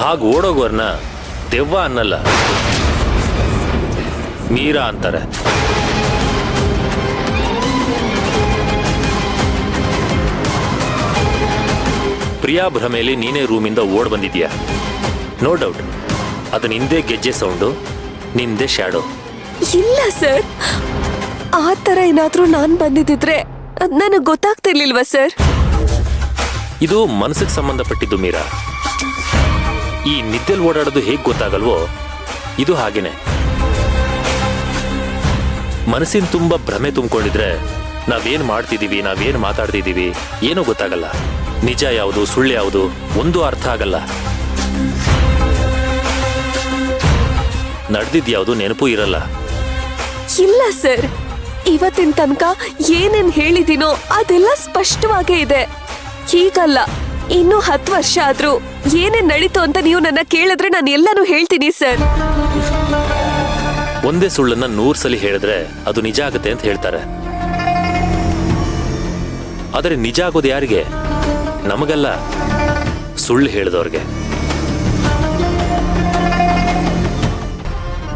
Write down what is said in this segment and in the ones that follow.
ಹಾಗೆ ಓಡೋಗೋರ್ನ ದೆವ್ವ ಅನ್ನಲ್ಲ, ಮೀರಾ ಅಂತಾರೆ. ಪ್ರಿಯಾ ಭ್ರಮೇಲಿ ನೀನೇ ರೂಮಿಂದ ಓಡ್ ಬಂದಿದ್ಯಾ, ನೋ ಡೌಟ್. ಅದನ್ನ ಹಿಂದೆ ಗೆಜ್ಜೆ ಸೌಂಡು, ನಿಂದೆ ಶ್ಯಾಡೋ. ಇಲ್ಲ ಸರ್, ಆ ಥರ ಏನಾದ್ರೂ ನಾನು ಬಂದಿದ್ದಿದ್ರೆ ನನಗೆ ಗೊತ್ತಾಗ್ತಿರ್ಲಿಲ್ವಾ ಸರ್? ಇದು ಮನಸ್ಸಿಗೆ ಸಂಬಂಧಪಟ್ಟಿದ್ದು ಮೀರಾ. ಈ ನಿದ್ದೆಲ್ ಓಡಾಡೋದು ಹೇಗೆ ಗೊತ್ತಾಗಲ್ವೋ, ಇದು ಹಾಗೇನೆ. ಮನಸ್ಸಿನ ತುಂಬ ಭ್ರಮೆ ತುಂಬಿಕೊಂಡಿದ್ರೆ ನಾವೇನ್ ಮಾಡ್ತಿದೀವಿ, ನಾವೇನ್ ಮಾತಾಡ್ತಿದೀವಿ ಏನೂ ಗೊತ್ತಾಗಲ್ಲ. ನಿಜ ಯಾವುದು ಸುಳ್ಳು ಯಾವುದು ಒಂದು ಅರ್ಥ ಆಗಲ್ಲ. ನಡೆದಿದ್ಯಾವುದು ನೆನಪು ಇರಲ್ಲ. ಇಲ್ಲ ಸರ್, ಇವತ್ತಿನ ತನಕ ಏನೇನ್ ಹೇಳಿದೀನೋ ಅದೆಲ್ಲ ಸ್ಪಷ್ಟವಾಗೇ ಇದೆ. ಹೀಗಲ್ಲ, ಇನ್ನು 10 ವರ್ಷ ಆದ್ರೂ ಏನೇನ್ ನಡೀತು ಅಂತ ನೀವು ನನ್ನ ಕೇಳಿದ್ರೆ ನಾನು ಎಲ್ಲಾನು ಹೇಳ್ತೀನಿ ಸರ್. ಒಂದೇ ಸುಳ್ಳನ್ನ 100 ಸಲ ಹೇಳಿದ್ರೆ ಅದು ನಿಜ ಆಗುತ್ತೆ ಅಂತ ಹೇಳ್ತಾರೆ. ಆದರೆ ನಿಜ ಆಗೋದು ಯಾರಿಗೆ? ನಮಗಲ್ಲ, ಸುಳ್ಳು ಹೇಳಿದವ್ರಿಗೆ.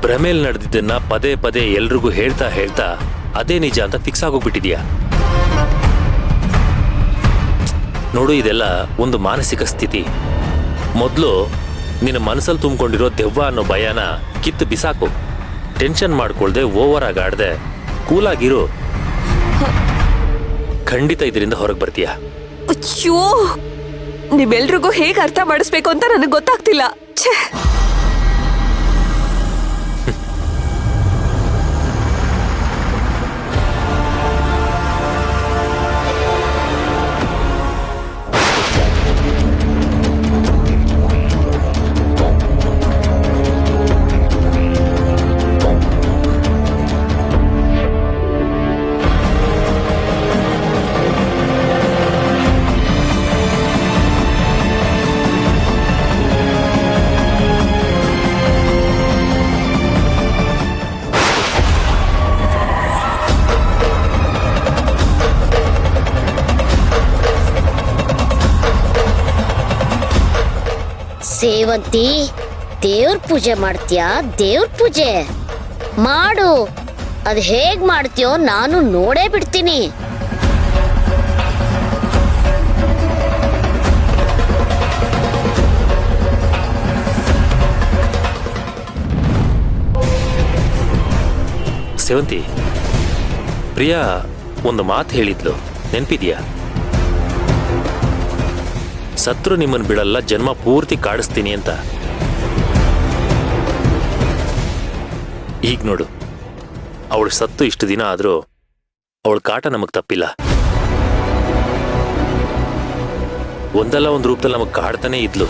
ಭ್ರಮೇಲ್ ನಡೆದಿದ್ದನ್ನ ಪದೇ ಪದೇ ಎಲ್ರಿಗೂ ಹೇಳ್ತಾ ಹೇಳ್ತಾ ಅದೇ ನಿಜ ಅಂತ ಫಿಕ್ಸ್ ಆಗೋಗ್ಬಿಟ್ಟಿದ್ಯಾ. ನೋಡು, ಇದೆಲ್ಲ ಒಂದು ಮಾನಸಿಕ ಸ್ಥಿತಿ. ಮೊದಲು ನಿನ್ನ ಮನಸ್ಸಲ್ಲಿ ತುಂಬಿಕೊಂಡಿರೋ ದೆವ್ವ ಅನ್ನೋ ಭಯನ ಕಿತ್ತು ಬಿಸಾಕು. ಟೆನ್ಷನ್ ಮಾಡ್ಕೊಳ್ದೆ, ಓವರ್ ಆಗಿ ಆಡದೆ, ಕೂಲಾಗಿರು. ಖಂಡಿತ ಇದರಿಂದ ಹೊರಗೆ ಬರ್ತೀಯ. ಅಯ್ಯೋ, ನಿಮ್ಮೆಲ್ರಿಗೂ ಹೇಗೆ ಅರ್ಥ ಮಾಡಿಸ್ಬೇಕು ಅಂತ ನನಗೆ ಗೊತ್ತಾಗ್ತಿಲ್ಲ. ಛೇ, ಸೇವಂತಿ, ದೇವ್ರ ಪೂಜೆ ಮಾಡ್ತೀಯಾ? ದೇವ್ರ ಪೂಜೆ ಮಾಡು. ಅದು ಹೇಗ್ ಮಾಡ್ತೀಯೋ ನಾನು ನೋಡೇ ಬಿಡ್ತೀನಿ. ಸೇವಂತಿ, ಪ್ರಿಯಾ ಒಂದು ಮಾತು ಹೇಳಿದ್ಲು, ನೆನ್ಪಿದ್ಯಾ? ಸತ್ರು ನಿಮ್ಮನ್ನು ಬಿಡಲ್ಲ, ಜನ್ಮ ಪೂರ್ತಿ ಕಾಡಿಸ್ತೀನಿ ಅಂತ. ಈಗ ನೋಡು, ಅವಳು ಸತ್ತು ಇಷ್ಟು ದಿನ ಆದರೂ ಅವಳ ಕಾಟ ನಮಗೆ ತಪ್ಪಿಲ್ಲ. ಒಂದಲ್ಲ ಒಂದು ರೂಪದಲ್ಲಿ ನಮಗೆ ಕಾಡ್ತಾನೆ ಇದ್ಲು.